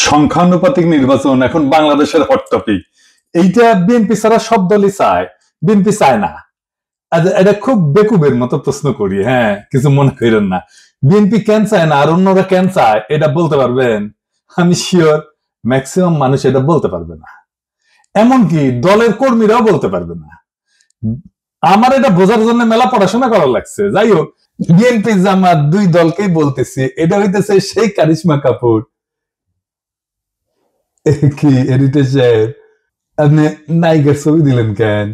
সংখ্যানুপাতিক নির্বাচন এখন বাংলাদেশের হট টপিক। এইটা বিএনপি ছাড়া সব দলই চায়, বিএনপি চায় না। এটা খুব বেকুবের মতো প্রশ্ন করি, হ্যাঁ, কিছু মনে করেন না। বিএনপি কেন চায় না আর অন্যরা কেন চায় এটা বলতে পারবেন? আমি শিওর ম্যাক্সিমাম মানুষ এটা বলতে পারবে না, এমনকি দলের কর্মীরাও বলতে পারবে না। আমার এটা বোঝার জন্য মেলা পড়াশোনা করা লাগছে। যাই হোক, বিএনপি জামাত দুই দলকেই বলতেছি, এটা হইতেছে সেই কারিশমা কাপুর। কি এডিটর সাহেব, আপনি নায়িকার ছবি দিলেন কেন?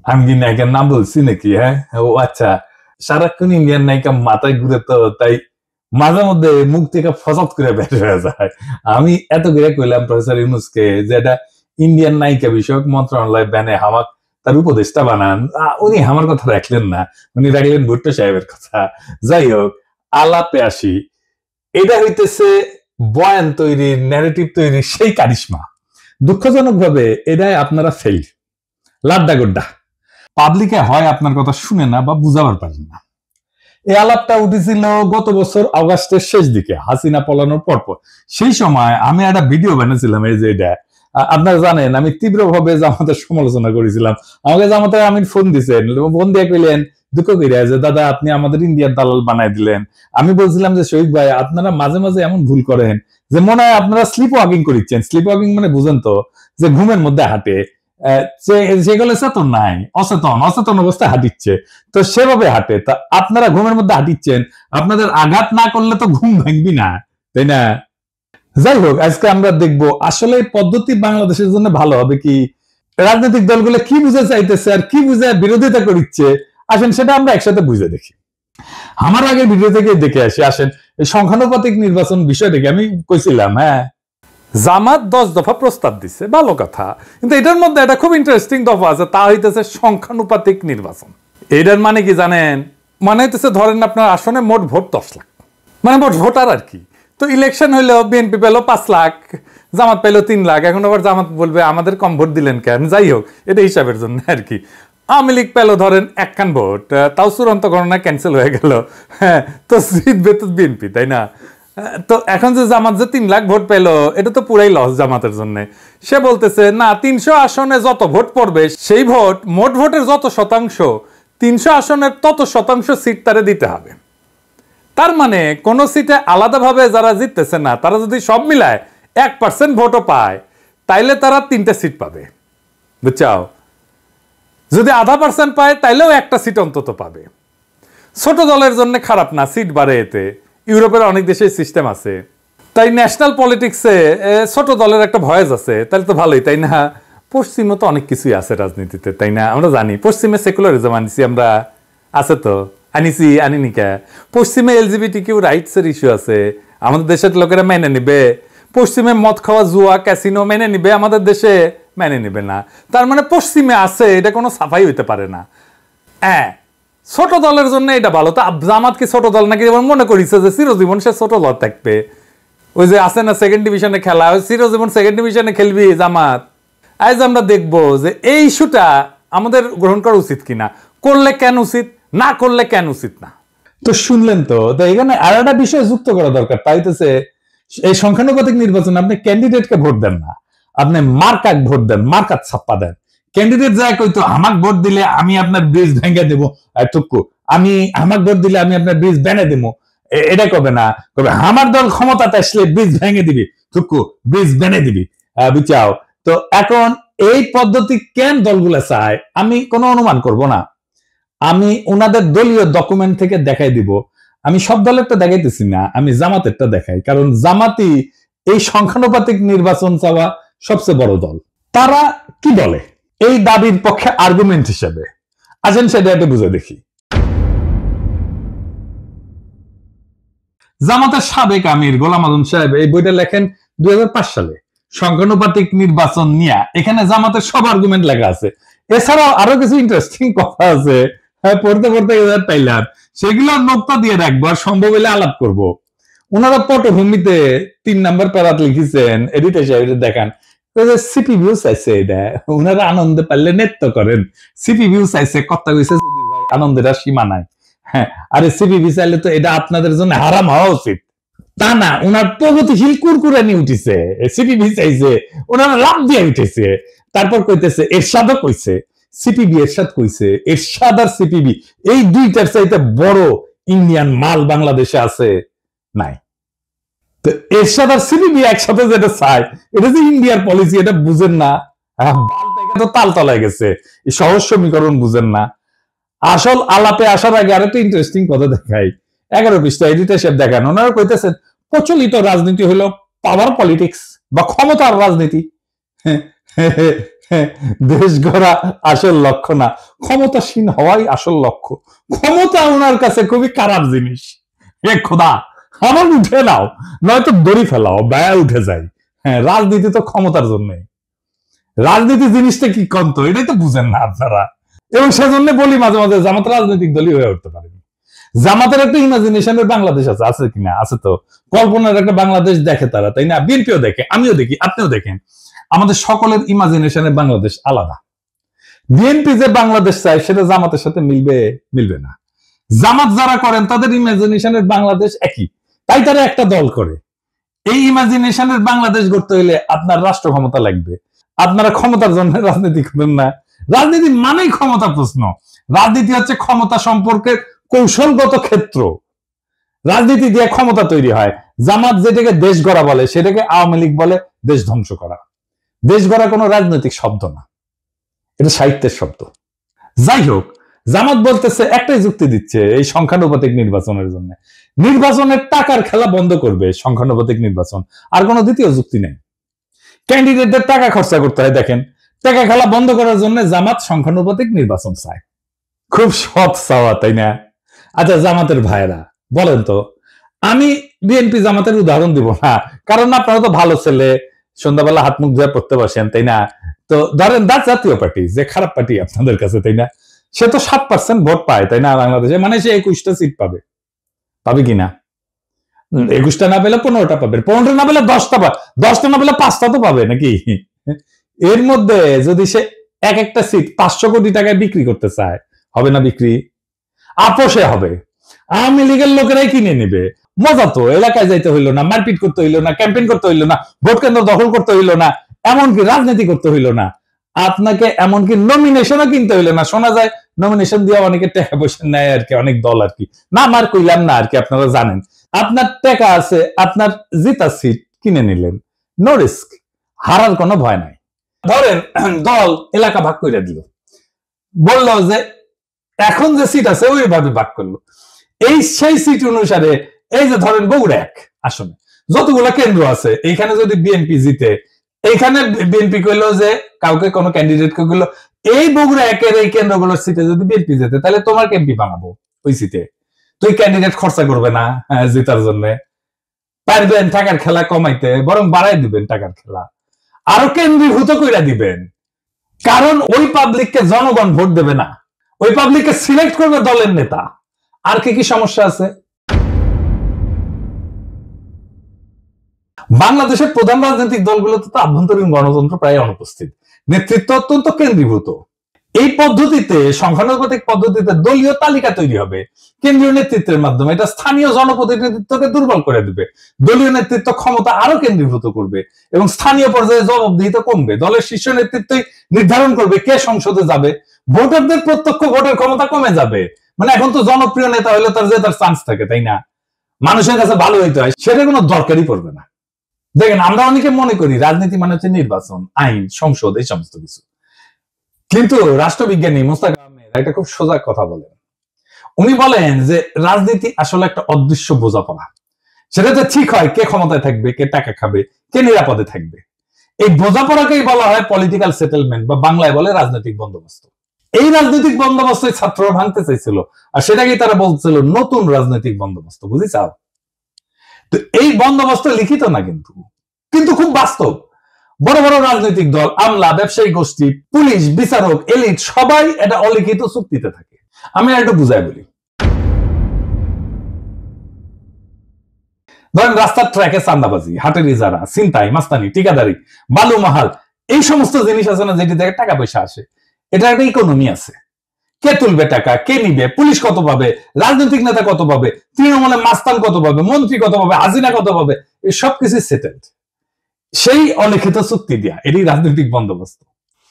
আমি কি নায়িকার নাম বলছি নাকি? হ্যাঁ, ও আচ্ছা, সারাক্ষণ ইন্ডিয়ান নায়িকা মাথায় ঘুরে, তো তাই মাঝে মধ্যে মুখ থেকে ফসাদ করে বের হয়ে যায়। আমি এত করে কইলাম প্রফেসর ইউনূসকে যে এটা ইন্ডিয়ান নায়িকা বিষয়ক মন্ত্রণালয় ব্যানে হামাক তার উপদেষ্টা বানান, উনি আমার কথা রাখলেন না, উনি রাখলেন ভুট্টো সাহেবের কথা। যাই হোক, আলাপে আসি। এটা হইতেছে বয়ান তৈরির, ন্যারেটিভ তৈরির সেই কারিশমা। দুঃখজনক ভাবে এটাই আপনারা ফেল, লাড্ডা গোড্ডা। পাবলিকে হয় আপনার কথা শুনে না বা বুঝাবার পারেন না। এই আলাপটা উঠেছিল গত বছর অগাস্টের শেষ দিকে, হাসিনা পলানোর পরপর। সেই সময় আমি একটা ভিডিও বানিয়েছিলাম, এই যে এটা আপনারা জানেন, আমি তীব্রভাবে জামাতের সমালোচনা করেছিলাম। আমাকে জামাতের আমির ফোন দিচ্ছেন, ফোন দিয়ে কইলেন দুঃখ করিয়া যে দাদা আপনি আমাদের ইন্ডিয়ার দালাল বানাই দিলেন। আমি বলছিলাম যে শহীদ ভাই, আপনারা মাঝে মাঝে এমন ভুল করেন যে মনে হয় আপনারা স্লিপ ওয়াকিং করিচ্ছেন। স্লিপ ওয়াকিং মানে বুঝেন তো, যে ঘুমের মধ্যে হাঁটে, সেগুলো চেতন নাই, অচেতন অচেতন অবস্থায় হাঁটিচ্ছে, তো সেভাবে হাঁটে। তা আপনারা ঘুমের মধ্যে হাঁটিচ্ছেন, আপনাদের আঘাত না করলে তো ঘুম ভাঙবি না, তাই না? যাই হোক, আজকে আমরা দেখবো আসলে পদ্ধতি বাংলাদেশের জন্য ভালো হবে কি, রাজনৈতিক দলগুলো কি বুঝে চাইতেছে আর কি বুঝে বিরোধিতা করছে। আসেন সেটা আমরা একসাথে বুঝে দেখি। আমার আগে ভিডিও থেকে দেখে আসি। আসেন, এই সংখ্যানুপাতিক নির্বাচন বিষয়টাকে আমি কইছিলাম, হ্যাঁ, জামাত 10 দফা প্রস্তাব দিচ্ছে, ভালো কথা, কিন্তু এটার মধ্যে একটা খুব ইন্টারেস্টিং দফা আছে, তা হইতেছে সংখ্যানুপাতিক নির্বাচন। এটার মানে কি জানেন? মানে হইতেছে ধরেন আপনার আসনে মোট ভোট 10 লাখ, মানে মোট ভোটার আর কি। তো ইলেকশন হইলো বিএনপি পেলো 5 লাখ, জামাত পেলো 3 লাখ। এখন আবার জামাত বলবে আমাদের কম ভোট দিলেন কেন? যাই হোক, এটা হিসাবের জন্য আর কি। আওয়ামী লীগ পেলো ধরেন 1 ভোট, তাও চূড়ান্ত গণনা ক্যান্সেল হয়ে গেল, হ্যাঁ, তো জিতবে তো বিএনপি, তাই না? তো এখন যে জামাত যে 3 লাখ ভোট পেলো, এটা তো পুরাই লস জামাতের জন্য। সে বলতেছে না, 300 আসনে যত ভোট পড়বে সেই ভোট, মোট ভোটের যত শতাংশ, 300 আসনের তত শতাংশ সিট তারে দিতে হবে। তার মানে কোন সিটে আলাদাভাবে যারা জিততেছে না, তারা যদি সব মিলায় 1% ভোটও পায়, তাইলে তারা 3টা সিট পাবে, বুঝছাও? যদি 0.5% পায়, তাইলেও একটা সিট অন্তত পাবে। ছোট দলের জন্য খারাপ না, সিট বাড়ে এতে। ইউরোপের অনেক দেশে সিস্টেম আছে। তাই ন্যাশনাল পলিটিক্সে ছোট দলের একটা ভয়েস আছে, তাহলে তো ভালোই, তাই না? পশ্চিমে তো অনেক কিছুই আছে রাজনীতিতে, তাই না? আমরা জানি পশ্চিমে সেকুলারিজম আনিছি আমরা, আছে তো, আনিনি কে? পশ্চিমে LGBTQ রাইটস এর ইস্যু আছে, আমাদের দেশের লোকেরা মেনে নিবে? পশ্চিমে মদ খাওয়া, জুয়া, ক্যাসিনো মেনে নিবে? আমাদের দেশে মেনে নিবে না। তার মানে পশ্চিমে আছে, এটা কোনো সাফাই হইতে পারে না। হ্যাঁ, ছোট দলের জন্য এটা ভালো। তা জামাত কি ছোট দল নাকি? মনে করিছে যে চিরজীবন সে ছোট দল থাকবে। ওই যে আছে না সেকেন্ড ডিভিশনে খেলা, ওই চিরজীবন সেকেন্ড ডিভিশনে খেলবি জামাত। আজ আমরা দেখবো যে এই ইস্যুটা আমাদের গ্রহণ করা উচিত কিনা, করলে কেন উচিত, না করলে কেন উচিত না। তো শুনলেন তো, এখানে আর একটা বিষয় যুক্ত করা দরকার। তাই হচ্ছে এই সংখ্যানুপাতিক নির্বাচনে আপনি ক্যান্ডিডেটকে ভোট দেন না, আপনি মার্কাক ভোট দেন, মার্কাত ছাপ্পা দেন। ক্যান্ডিডেট যায় কইতো আমাক ভোট দিলে আমি আপনার ব্রিজ ভেঙে দেবো, টুকু আমি আমাক ভোট দিলে আমি আপনার ব্রিজ বেনে দেবো, এটা কবে না, কবে আমার দল ক্ষমতাতে আসলে ব্রিজ ভেঙে দিবি, টুকু ব্রিজ বেনে দিবি, বুঝাও? তো এখন এই পদ্ধতি কেন দলগুলা চায় আমি কোনো অনুমান করব না, আমি ওনাদের দলীয় ডকুমেন্ট থেকে দেখাই দিব। আমি সব দলেরটা দেখাইতেছি না, আমি জামাতেরটা দেখাই, কারণ জামাতি এই সংখ্যানুপাতিক নির্বাচন চাওয়া সবচেয়ে বড় দল। তারা কি বলে এই দাবির পক্ষে আর্গুমেন্ট হিসেবে? আসেন সেটা একটু বুঝে দেখি। জামাতের সাবেক আমির গোলাম আজম সাহেব এই বইটা লেখেন 2005 সালে, সংখ্যানুপাতিক নির্বাচন নিয়ে। এখানে জামাতের সব আর্গুমেন্ট লেখা আছে। এছাড়াও আরো কিছু ইন্টারেস্টিং কথা আছে, পড়তে পড়তে পাইলাম, সেগুলো নোকতা দিয়ে রাখবো, আর সম্ভব হলে আলাপ করব। ওনারা পটভূমিতে 3 নাম্বার প্যারাত লিখেছেন, এডিটর সাহেব দেখান, সিপি ভিউ চাইছে, এটা ওনারা আনন্দে পারলে নৃত্য করেন। সিপি ভিউ চাইছে, কথা কইছে আনন্দের আর সীমা নাই। হ্যাঁ, আরে সিপি ভিউ চাইলে তো এটা আপনাদের জন্য হারাম হওয়া উচিত। তা না, ওনার প্রগতিশীল কুরকুরানি উঠেছে, সিপিবি চাইছে, ওনারা লাভ দিয়ে উঠেছে। তারপর কইতেছে এরশাদও কইছে, সিপিবি এরশাদ কইছে, এরশাদ আর সিপিবি এই দুইটার চাইতে বড় ইন্ডিয়ান মাল বাংলাদেশে আছে নাই। তো এরশাদ আর সিপিবি একসাথে যেটা চায়, এটা যে ইন্ডিয়ার পলিসি, এটা বুঝেন না। তো তাল তলায় গেছে, এই সহজ সমীকরণ বুঝেন না। আসল আলাপে আসার আগে আরেকটা ইন্টারেস্টিং কথা দেখাই, 11 পৃষ্ঠা এডিটর সাহেব দেখান, ওনারা কইতেছেন প্রচলিত রাজনীতি হলো পাওয়ার পলিটিক্স বা ক্ষমতার রাজনীতি। দেশ গড়া আসল লক্ষ্য না, ক্ষমতাসীন হওয়াই আসল লক্ষ্য। ক্ষমতা ওনার কাছে খুবই খারাপ জিনিস। খোদা আমার উঠে নাও, নয়তো দড়ি ফেলাও, ব্যয় উঠে যায়। হ্যাঁ, রাজনীতি তো ক্ষমতার জন্য। রাজনীতি জিনিসটা কি কন্ত, এটাই তো বুঝেন না আপনারা। এবং সেজন্য বলি মাঝে মাঝে জামাত রাজনৈতিক দলই হয়ে উঠতে পারেনি। জামাতের একটা ইমাজিনেশনের বাংলাদেশ আছে, আছে কিনা? আছে তো। কল্পনার একটা বাংলাদেশ দেখে তারা, তাই না? বিএনপিও দেখে, আমিও দেখি, আপনিও দেখেন। আমাদের সকলের ইমাজিনেশনের বাংলাদেশ আলাদা। বিএনপি যে বাংলাদেশ চায় সেটা জামাতের সাথে মিলবে না। জামাত যারা করেন তাদের ইমাজিনেশনের বাংলাদেশ একই, তাই তারা একটা দল করে। এই ইমাজিনেশনের বাংলাদেশ গড়তে হইলে আপনার রাষ্ট্র ক্ষমতা লাগবে। আপনারা ক্ষমতার জন্য রাজনীতি করেন না। রাজনীতি মানেই ক্ষমতা প্রশ্ন। রাজনীতি হচ্ছে ক্ষমতা সম্পর্কের কৌশলগত ক্ষেত্র। রাজনীতি দিয়ে ক্ষমতা তৈরি হয়। জামাত যেটাকে দেশ গড়া বলে সেটাকে আওয়ামী লীগ বলে দেশ ধ্বংস করা। দেশ গড়া কোনো রাজনৈতিক শব্দ না, এটা সাহিত্যের শব্দ। যাই হোক, জামাত বলতেছে, একটাই যুক্তি দিচ্ছে এই সংখ্যানুপাতিক নির্বাচনের জন্য, নির্বাচনের টাকার খেলা বন্ধ করবে সংখ্যানুপাতিক নির্বাচন। আর কোনো দ্বিতীয় যুক্তি নেই। ক্যান্ডিডেটদের টাকা খরচা করতে হয়। দেখেন, টাকা খেলা বন্ধ করার জন্য জামাত সংখ্যানুপাতিক নির্বাচন চায়। খুব সৎ চাওয়া, তাই না? আচ্ছা জামাতের ভাইরা বলেন তো, আমি বিএনপি জামাতের উদাহরণ দিব না, কারণ আপনারা তো ভালো ছেলে, সন্ধ্যাবেলা হাত মুখ ধুয়ে পড়তে বসেন, তাই না? তো ধরেন জাতীয় পার্টি যে খারাপ পার্টি আপনাদের কাছে, তাই না? সে তো 7% ভোট পায়, তাই না? বাংলাদেশে মানে সে 21টা সিট পাবে কিনা? 21টা না পেলে 15টা পাবে, 15টা না পেলে 10টা পাবে, 10টা না পেলে 5টা তো পাবে নাকি? এর মধ্যে যদি সে একটা সিট 500 কোটি টাকায় বিক্রি করতে চায়, হবে না বিক্রি? আপোষে হবে। আওয়ামী লীগের লোকেরাই কিনে নেবে। মজা তো, এলাকায় যাইতে হইলো না, মারপিট করতে হইলো না, ক্যাম্পেইন করতে হইলো না, ভোট কেন্দ্র দখল করতে হইলো না, এমনকি রাজনীতি করতে হইলো না, আপনাকে এমনকি নমিনেশনও কিনতে হইলো না। শোনা যায় নমিনেশন দিয়ে অনেকে টাকা পয়সা নেয় আর কি, অনেক দল আর কি। না আমার কইলাম না আর কি, আপনারা জানেন। আপনার টাকা আছে, আপনার জিতা সিট কিনে নিলেন, নো রিস্ক, হারার কোনো ভয় নাই। ধরেন দল এলাকা ভাগ করে দিল, বললো যে এখন যে সিট আছে ওইভাবে ভাগ করলো। সেই সিট অনুসারে এই যে ধরেন বগুড়া 1 আসনে যতগুলো কেন্দ্র আছে, এইখানে যদি বিএনপি জিতে, এইখানে বিএনপি কইলো যে কাউকে কোনো ক্যান্ডিডেটকে কইলো এই বগুড়া 1-এর এই কেন্দ্রগুলোর সিটে যদি বিএনপি জিতে তাহলে তোমার এমপি বানাবো ওই সিটে। তুই ক্যান্ডিডেট খরচা করবে না জেতার জন্য, পারবেন টাকার খেলা কমাইতে, বরং বাড়াই দিবেন টাকার খেলা, আরো কেন্দ্রীভূত কইরা দিবেন। কারণ ওই পাবলিককে জনগণ ভোট দেবে না, ওই পাবলিককে সিলেক্ট করবে দলের নেতা। আর কি সমস্যা আছে? বাংলাদেশের প্রধান রাজনৈতিক দলগুলোতে তো আভ্যন্তরীণ গণতন্ত্র প্রায় অনুপস্থিত, নেতৃত্ব অত্যন্ত কেন্দ্রীভূত। এই পদ্ধতিতে, সংখ্যানুপাতিক পদ্ধতিতে দলীয় তালিকা তৈরি হবে কেন্দ্রীয় নেতৃত্বের মাধ্যমে। এটা স্থানীয় জনপ্রতিনিধিত্বকে দুর্বল করে দিবে। দলীয় নেতৃত্ব ক্ষমতা আরো কেন্দ্রীভূত করবে এবং স্থানীয় পর্যায়ে জবাবদিহিতা কমবে। দলের শীর্ষ নেতৃত্বই নির্ধারণ করবে কে সংসদে যাবে। ভোটারদের প্রত্যক্ষ ভোটের ক্ষমতা কমে যাবে। মানে এখন তো জনপ্রিয় নেতা হলে তার জেতার চান্স থাকে, তাই না? মানুষের কাছে ভালো হইতে হয়, সেটা কোনো দরকারই পড়বে না। দেখেন, আমরা অনেকে মনে করি রাজনীতি মানে হচ্ছে নির্বাচন, আইন, সংসদ, এই সমস্ত কিছু। কিন্তু রাষ্ট্রবিজ্ঞানী মোস্তাক আহমেদ একটা খুব সোজা কথা বলেন। উনি বলেন যে রাজনীতি আসলে একটা অদৃশ্য বোঝাপড়া। সেটাতে ঠিক হয় কে ক্ষমতায় থাকবে, কে টাকা খাবে, কে নিরাপদে থাকবে। এই বোঝাপড়াকেই বলা হয় পলিটিক্যাল সেটেলমেন্ট, বা বাংলায় বলে রাজনৈতিক বন্দোবস্ত। এই রাজনৈতিক বন্দোবস্ত ছাত্ররা ভাঙতে চাইছিল, আর সেটাকেই তারা বলছিল নতুন রাজনৈতিক বন্দোবস্ত। বুঝিছাও? তো এই বন্দোবস্ত লিখিত না, কিন্তু খুব বাস্তব। বড় বড় রাজনৈতিক দল, আমলা, ব্যবসায়ী গোষ্ঠী, পুলিশ, বিচারক, এলিট সবাই এটা অলিখিত চুক্তিতে থাকে। আমি একটু বুঝাই বলি। ধরেন রাস্তার ট্র্যাকে চাঁদাবাজি, হাটের ইজারা, ছিনতাই, মাস্তানি, ঠিকাদারি, বালু মাহাল, এই সমস্ত জিনিস আছে না, যেটি থেকে টাকা পয়সা আসে, এটা একটা ইকোনমি আছে। কে তুলবে টাকা, কে নিবে, পুলিশ কত পাবে, রাজনৈতিক নেতা কত পাবে, তৃণমূলের মাস্তান কত পাবে, মন্ত্রী কত পাবে, হাসিনা কত পাবে, এই সবকিছু সেটেলড সেই অলিখিত চুক্তি দিয়া। এটি রাজনৈতিক বন্দোবস্ত।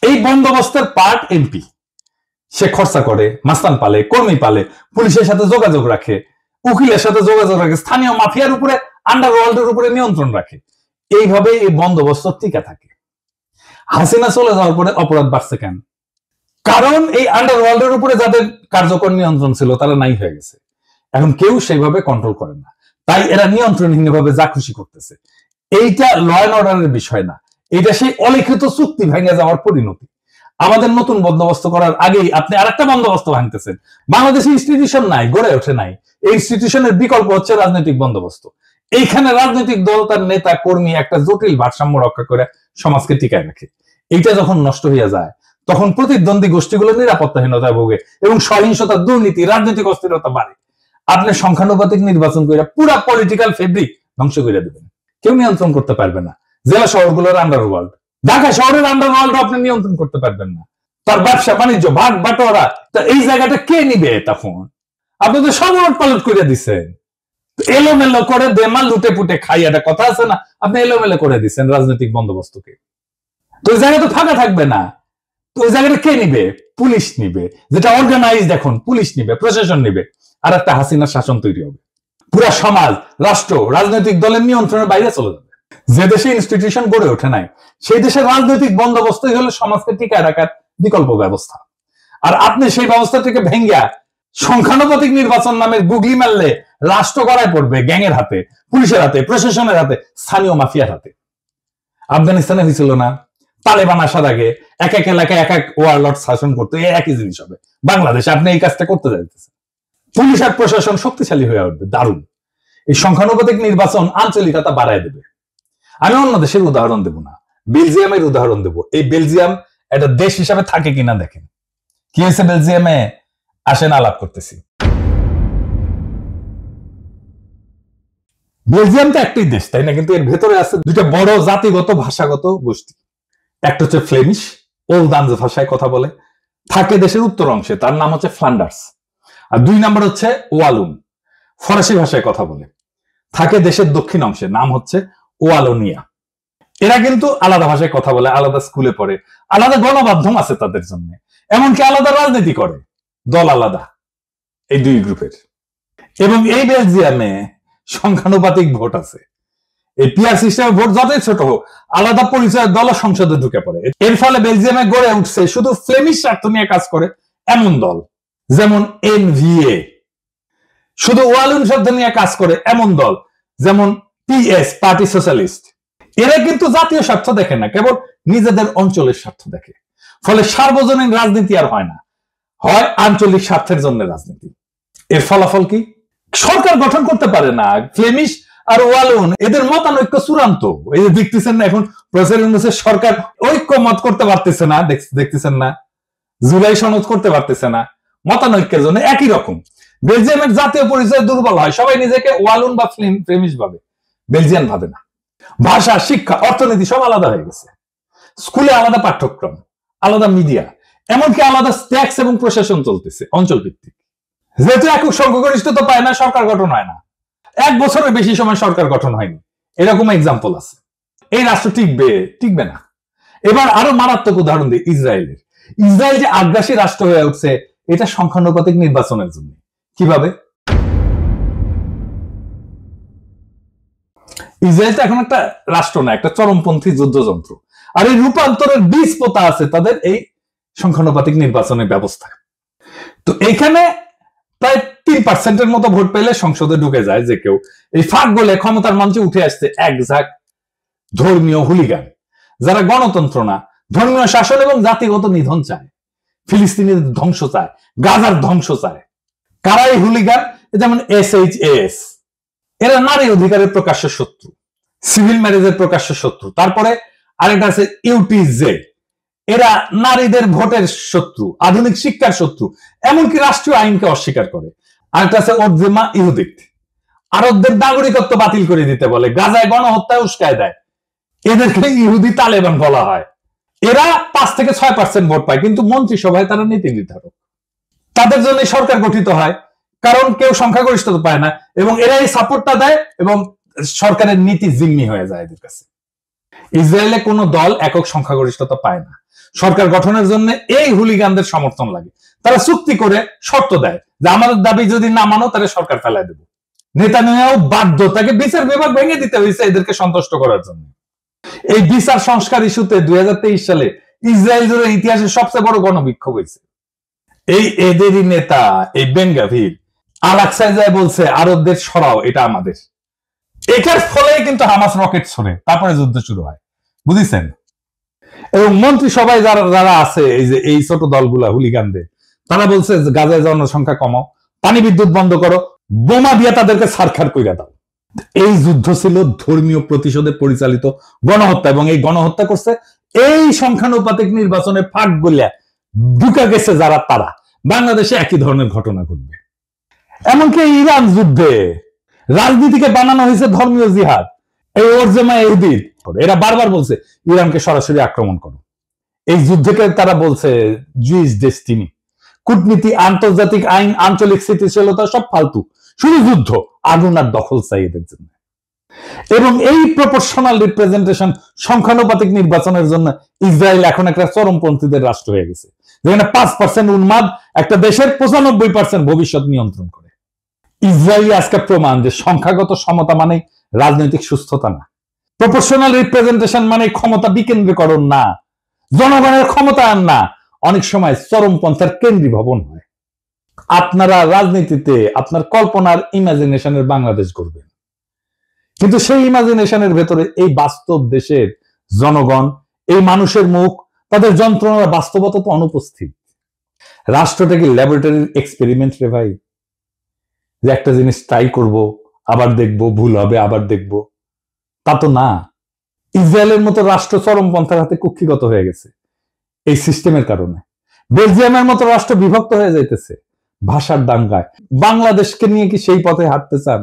এই বন্দোবস্তের পার্ট এমপি। সে খরচা করে, মাস্তান পালে, কর্মী পালে, পুলিশের সাথে যোগাযোগ রাখে, উকিলের সাথে যোগাযোগ রাখে, স্থানীয় মাফিয়ার উপরে, আন্ডারওয়ার্ল্ডের উপরে নিয়ন্ত্রণ রাখে। এইভাবে এই বন্দোবস্ত টিকে থাকে। হাসিনা চলে যাওয়ার পরে অপরাধ বাড়ছে কেন? কারণ এই আন্ডারওয়ার্ল্ডের উপরে যাদের কার্যকর নিয়ন্ত্রণ ছিল তারা নাই হয়ে গেছে। এখন কেউ সেইভাবে কন্ট্রোল করে না, তাই এরা নিয়ন্ত্রণহীনভাবে যা খুশি করতেছে। এইটা ল অ্যান্ড অর্ডারের বিষয় না, এটা সেই অলিখিত চুক্তি ভেঙে যাওয়ার পরিণতি। আমাদের নতুন বন্দোবস্ত করার আগেই আপনি আরেকটা বন্দোবস্ত ভাঙতেছেন। বাংলাদেশে ইনস্টিটিউশন নাই, গড়ে ওঠে নাই। এই ইনস্টিটিউশনের বিকল্প হচ্ছে রাজনৈতিক বন্দোবস্ত। এইখানে রাজনৈতিক দল তার নেতা কর্মী একটা জটিল ভারসাম্য রক্ষা করে সমাজকে টিকায় রাখে। এইটা যখন নষ্ট হয়ে যায় তখন প্রতিদ্বন্দ্বী গোষ্ঠীগুলো নিরাপত্তাহীনতায় ভোগে এবং সহিংসতা, দুর্নীতি, রাজনৈতিক অস্থিরতা বাড়ে। আপনি সংখ্যানুপাতিক নির্বাচন করে পুরা পলিটিক্যাল ফেব্রিক ধ্বংস করে দেবেন। কেউ নিয়ন্ত্রণ করতে পারবে না। জেলা শহরগুলোর আন্ডারওয়ার্ল্ড, ঢাকা শহরের আন্ডারওয়ার্ল্ড আপনি নিয়ন্ত্রণ করতে পারবেন না। তার ব্যবসা বাণিজ্য, ভাগ বাটোয়ারা, এই জায়গাটা কে নিবে? তখন আপনি তো সব উলট পালট করে দিচ্ছেন। এলোমেলো করে দেমাল লুটে পুটে খাই, একটা কথা আছে না, আপনি এলোমেলো করে দিচ্ছেন রাজনৈতিক বন্দোবস্তকে। তো ওই জায়গা তো ফাঁকা থাকবে না। তো ওই জায়গাটা কে নিবে? পুলিশ নিবে, যেটা অর্গানাইজড। এখন পুলিশ নিবে, প্রশাসন নিবে, আর একটা হাসিনার শাসন তৈরি হবে। পুরা সমাজ, রাষ্ট্র রাজনৈতিক দলের নিয়ন্ত্রণের বাইরে চলে যাবে। যে দেশে ইনস্টিটিউশন গড়ে ওঠে নাই সেই দেশের রাজনৈতিক বন্দোবস্তই হলো সমাজকে টিকায় রাখার বিকল্প ব্যবস্থা। আর আপনি সেই ব্যবস্থাটিকে ভেঙ্গা সংখ্যানুপাতিক নির্বাচন নামের গুগলি মারলে রাষ্ট্র গড়ায় পড়বে গ্যাংয়ের হাতে, পুলিশের হাতে, প্রশাসনের হাতে, স্থানীয় মাফিয়ার হাতে। আফগানিস্তানে হয়েছিল না, তালেবান আসার আগে এক এক এলাকায় এক এক ওয়ারলর্ড শাসন করতো, একই জিনিস হবে বাংলাদেশে। আপনি এই কাজটা করতে যাইতেছেন। পুলিশ আর প্রশাসন শক্তিশালী হয়ে উঠবে, দারুণ। এই সংখ্যানুপাতিক নির্বাচন আঞ্চলিকতা বাড়ায় দেবে। আমি অন্য দেশের উদাহরণ দেব না, বেলজিয়ামের উদাহরণ দেব। এই বেলজিয়াম একটা দেশ হিসাবে থাকে কিনা দেখেন। কি হয়েছে বেলজিয়ামে? আসেন আলাপ করতেছি। বেলজিয়াম তো একটাই দেশ, তাই না? কিন্তু এর ভেতরে আছে দুইটা বড় জাতিগত ভাষাগত গোষ্ঠী। একটা হচ্ছে ফ্লেমিশ, ওলদান্স ভাষায় কথা বলে, থাকে দেশের উত্তর অংশে, তার নাম হচ্ছে ফ্লান্ডার্স। আর দুই নাম্বার হচ্ছে ওয়ালুন, ফরাসি ভাষায় কথা বলে, থাকে দেশের দক্ষিণ অংশে, নাম হচ্ছে ওয়ালোনিয়া। এরা কিন্তু আলাদা ভাষায় কথা বলে, আলাদা স্কুলে পড়ে, আলাদা গণমাধ্যম আছে তাদের জন্য, এমনকি আলাদা রাজনীতি করে, দল আলাদা এই দুই গ্রুপের। এবং এই বেলজিয়ামে সংখ্যানুপাতিক ভোট আছে। এই পিয়ার সিস্টেমে ভোট যতই ছোট হোক, আলাদা পরিচয়ের দল সংসদে ঢুকে পড়ে। এর ফলে বেলজিয়ামে গড়ে উঠছে শুধু ফ্লেমিশ স্বার্থ নিয়ে কাজ করে এমন দল, যেমন এনভিএ। শুধু ওয়ালুন শব্দ নিয়ে কাজ করে এমন দল, যেমন পিএস, পার্টি সোশ্যালিস্ট। এরা কিন্তু জাতীয় স্বার্থ দেখে না, কেবল নিজেদের অঞ্চলের স্বার্থ দেখে। ফলে সার্বজনীন রাজনীতি আর হয় না, হয় আঞ্চলিক স্বার্থের জন্য রাজনীতি। এর ফলাফল কি? সরকার গঠন করতে পারে না। ফ্লেমিশ আর ওয়ালুন এদের মতানৈক্য চূড়ান্ত। এই যে দেখতেছেন না, এখন প্রফেসর ইউনূসের সরকার ঐক্যমত করতে পারতেছে না, দেখতেছেন না, জুলাই সনদ করতে পারতেছে না, মতানৈক্যের জন্য। একই রকম বেলজিয়ামের জাতীয় পরিচয় দুর্বল হয়, সবাই নিজেকে ওয়ালুন বা ফ্লেমিশ ভাবে, বেলজিয়ান ভাবে না। ভাষা, শিক্ষা, অর্থনীতি সব আলাদা হয়ে গেছে। স্কুলে আলাদা পাঠ্যক্রম, আলাদা মিডিয়া, এমনকি আলাদা ট্যাক্স এবং প্রশাসন চলতেছে অঞ্চল ভিত্তিক। যেহেতু একক সংখ্যাগরিষ্ঠতা পায় না, সরকার গঠন হয় না। 1 বছরের বেশি সময় সরকার গঠন হয়নি, এরকম এক্সাম্পল আছে। এই রাষ্ট্র টিকবে না। এবার আরো মারাত্মক উদাহরণ দিই ইসরায়েলের। ইসরায়েল যে আগ্রাসী রাষ্ট্র হয়ে উঠছে, এটা সংখ্যানুপাতিক নির্বাচনের জন্য। কিভাবে? ইসরায়েল এখন একটা রাষ্ট্র না, একটা চরমপন্থী যুদ্ধযন্ত্র। আর এই রূপান্তরের বীজ পোতা আছে তাদের এই সংখ্যানুপাতিক নির্বাচনের ব্যবস্থায়। তো এইখানে প্রায় 3% মতো ভোট পেলে সংসদে ঢুকে যায় যে কেউ। এই ফাঁক গলে ক্ষমতার মঞ্চে উঠে আসছে একঝাঁক ধর্মীয় হুলিগান, যারা গণতন্ত্র না, ধর্মীয় শাসন এবং জাতিগত নিধন চায়, ফিলিস্তিনের ধ্বংস চায়, গাজার ধ্বংস চায়। কারা এই হুলিগান? যেমন SHAS, এরা নারী অধিকারের প্রকাশ্য শত্রু, সিভিল ম্যারেজের প্রকাশ্য শত্রু। তারপরে আরেকটা আছে UTZ, এরা নারীদের ভোটের শত্রু, আধুনিক শিক্ষার শত্রু, এমনকি রাষ্ট্রীয় আইনকে অস্বীকার করে। আরেকটা আছে ওরজেমা ইহুদিক, আরবদের নাগরিকত্ব বাতিল করে দিতে বলে, গাজায় গণহত্যায় উস্কায় দেয়। এদেরকে ইহুদি তালেবান বলা হয়। এরা 5 থেকে 6% ভোট পায়, কিন্তু মন্ত্রিসভায় তারা নীতি নির্ধারক। তাদের জন্য সরকার গঠিত হয়, কারণ কেউ সংখ্যাগরিষ্ঠতা পায় না এবং এরাই সাপোর্টটা দেয় এবং সরকারের নীতি জিম্মি হয়ে যায় এদের কাছে। ইসরায়েলে কোনো দল একক সংখ্যাগরিষ্ঠতা পায় না। সরকার গঠনের জন্য এই হুলিগানদের সমর্থন লাগে। তারা চুক্তি করে শর্ত দেয় যে আমাদের দাবি যদি না মানো তাহলে সরকার ফেলায় দেব। নেতানিয়াহু বাধ্য, তাকে বিচার বিভাগ ভেঙে দিতে হয়েছে এদেরকে সন্তুষ্ট করার জন্য। এই বিচার সংস্কার ইস্যুতে 2023 সালে ইসরায়েল জুড়ে ইতিহাসের সবচেয়ে বড় গণবিক্ষোভ হয়েছে। এই এদেরই নেতা এই বেন গাভির আল-আকসায় যায় বলছে আরবদের সরাও, এটা আমাদের। এটার ফলে কিন্তু হামাস রকেট ছড়ে, তারপরে যুদ্ধ শুরু হয়, বুঝেছেন? এবং মন্ত্রী সবাই যারা আছে এই যে এই ছোট দলগুলা হুলিগানদের, তারা বলছে গাজায় জনসংখ্যা কমাও, পানি বিদ্যুৎ বন্ধ করো, বোমা দিয়ে তাদেরকে ছারখার কইরা দাও। এই যুদ্ধ ছিল ধর্মীয় প্রতিশোধে পরিচালিত গণহত্যা এবং এই গণহত্যা করছে এই সংখ্যানুপাতিক নির্বাচনে ফাঁক গলিয়া ঢুকা গেছে যারা, তারা বাংলাদেশে একই ধরনের ঘটনা ঘটবে। এমনকি ইরান যুদ্ধে রাজনীতিকে বানানো হয়েছে ধর্মীয় জিহাদ। এই ওরজেমা ইহুদি এরা বারবার বলছে ইরানকে সরাসরি আক্রমণ করো। এই যুদ্ধকে তারা বলছে জুইস ডেস্টিনি। কূটনীতি, আন্তর্জাতিক আইন, আঞ্চলিক স্থিতিশীলতা সব ফালতু, শুধু যুদ্ধ, আগুন আর দখল চাই এদের জন্য। এবং এই প্রপোর্শনাল রিপ্রেজেন্টেশন সংখ্যানুপাতিক নির্বাচনের জন্য ইসরায়েল এখন একটা চরমপন্থীদের রাষ্ট্র হয়ে গেছে, যেখানে 5% উন্মাদ একটা দেশের 95% ভবিষ্যৎ নিয়ন্ত্রণ করে। ইসরায়েল আজকে প্রমাণ যে সংখ্যাগত সমতা মানে রাজনৈতিক সুস্থতা না, প্রপোর্শনাল রিপ্রেজেন্টেশন মানে ক্ষমতা বিকেন্দ্রীকরণ না, জনগণের ক্ষমতায়ন না, অনেক সময় চরমপন্থার কেন্দ্রীভবন হয়। আপনারা রাজনীতিতে আপনার কল্পনার ইমাজিনেশনের বাংলাদেশ করবেন, কিন্তু সেই ইমাজিনেশনের ভেতরে এই বাস্তব দেশের জনগণ, এই মানুষের মুখ, তাদের যন্ত্রণার বাস্তবতা তো অনুপস্থিত। রাষ্ট্রটা কি ল্যাবরেটরির এক্সপেরিমেন্ট রে ভাই, যে একটা জিনিস ট্রাই করব, আবার দেখব, ভুল হবে, আবার দেখব? তা তো না। ইসরায়েলের মতো রাষ্ট্র চরমপন্থার হাতে কুক্ষিগত হয়ে গেছে এই সিস্টেমের কারণে। বেলজিয়ামের মতো রাষ্ট্র বিভক্ত হয়ে যাইতেছে ভাষার দাঙ্গায়। বাংলাদেশকে নিয়ে কি সেই পথে হাঁটতে চান?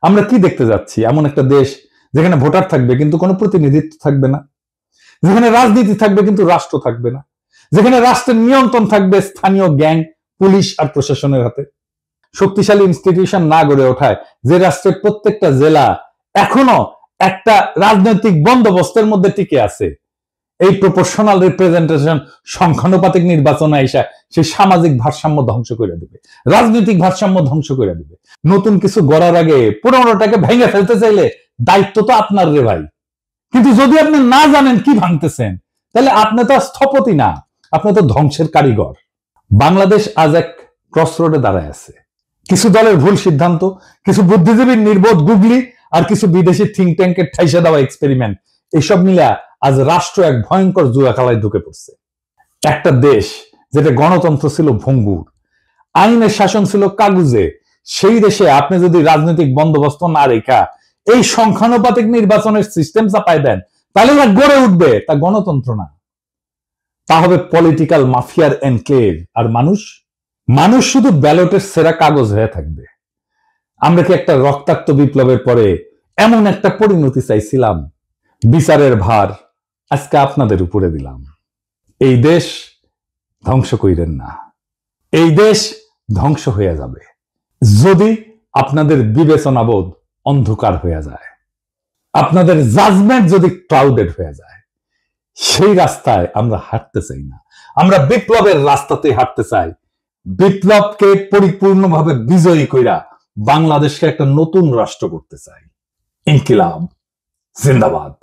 আমরা কি দেখতে যাচ্ছি? এমন একটা দেশ যেখানে ভোটার থাকবে কিন্তু কোনো প্রতিনিধিত্ব থাকবে না, যেখানে রাজনীতি থাকবে কিন্তু রাষ্ট্র থাকবে না, যেখানে রাষ্ট্রের নিয়ন্ত্রণ থাকবে স্থানীয় গ্যাং, পুলিশ আর প্রশাসনের হাতে। শক্তিশালী ইনস্টিটিউশন না গড়ে ওঠায় যে রাষ্ট্রের প্রত্যেকটা জেলা এখনো একটা রাজনৈতিক বন্দোবস্তের মধ্যে টিকে আছে, এই প্রপোর্শনাল রিপ্রেজেন্টেশন সংখ্যানুপাতিক নির্বাচনে আইসা সেই সামাজিক ভারসাম্য ধ্বংস করে দেবে, রাজনৈতিক ভারসাম্য ধ্বংস করে দেবে। নতুন কিছু গড়ার আগে পুরোনোটাকে ভেঙে ফেলতে চাইলে দায়িত্ব তো আপনার রে ভাই। কিন্তু যদি আপনি না জানেন কি ভাঙতেছেন, তাহলে আপনি তো স্থপতি না, আপনি তো ধ্বংসের কারিগর। বাংলাদেশ আজ এক ক্রসরোডে দাঁড়ায় আছে। কিছু দলের ভুল সিদ্ধান্ত, কিছু বুদ্ধিজীবীর নির্বোধ গুগলি আর কিছু বিদেশি থিঙ্ক ট্যাঙ্কের ঠাইসা দেওয়া এক্সপেরিমেন্ট, এইসব মিলে আজ রাষ্ট্র এক ভয়ঙ্কর জুয়া খেলায় ঢুকে পড়ছে। একটা দেশ যেটা গণতন্ত্র ছিল ভঙ্গুর, আইনের শাসন ছিল কাগুজে, সেই দেশে আপনি যদি রাজনৈতিক বন্দোবস্ত না রেখা এই সংখ্যানুপাতিক নির্বাচনের সিস্টেম চাপায় দেন, তাহলে যা গড়ে উঠবে তা গণতন্ত্র না, তা হবে পলিটিক্যাল মাফিয়ার এনক্লেভ। আর মানুষ শুধু ব্যালটের সেরা কাগজ হয়ে থাকবে। আমরা কি একটা রক্তাক্ত বিপ্লবের পরে এমন একটা পরিণতি চাইছিলাম? বিচারের ভার আজকে আপনাদের উপরে দিলাম। এই দেশ ধ্বংস কইরেন না, এই দেশ ধ্বংস হয়ে যাবে যদি আপনাদের বিবেচনাবোধ অন্ধকার হয়ে যায়, আপনাদের জাজমেন্ট যদি ক্লাউডেড হয়ে যায়। সেই রাস্তায় আমরা হাঁটতে চাই না, আমরা বিপ্লবের রাস্তাতে হাঁটতে চাই। বিপ্লবকে পরিপূর্ণভাবে বিজয়ী কইরা বাংলাদেশকে একটা নতুন রাষ্ট্র করতে চাই। ইনকিলাব জিন্দাবাদ।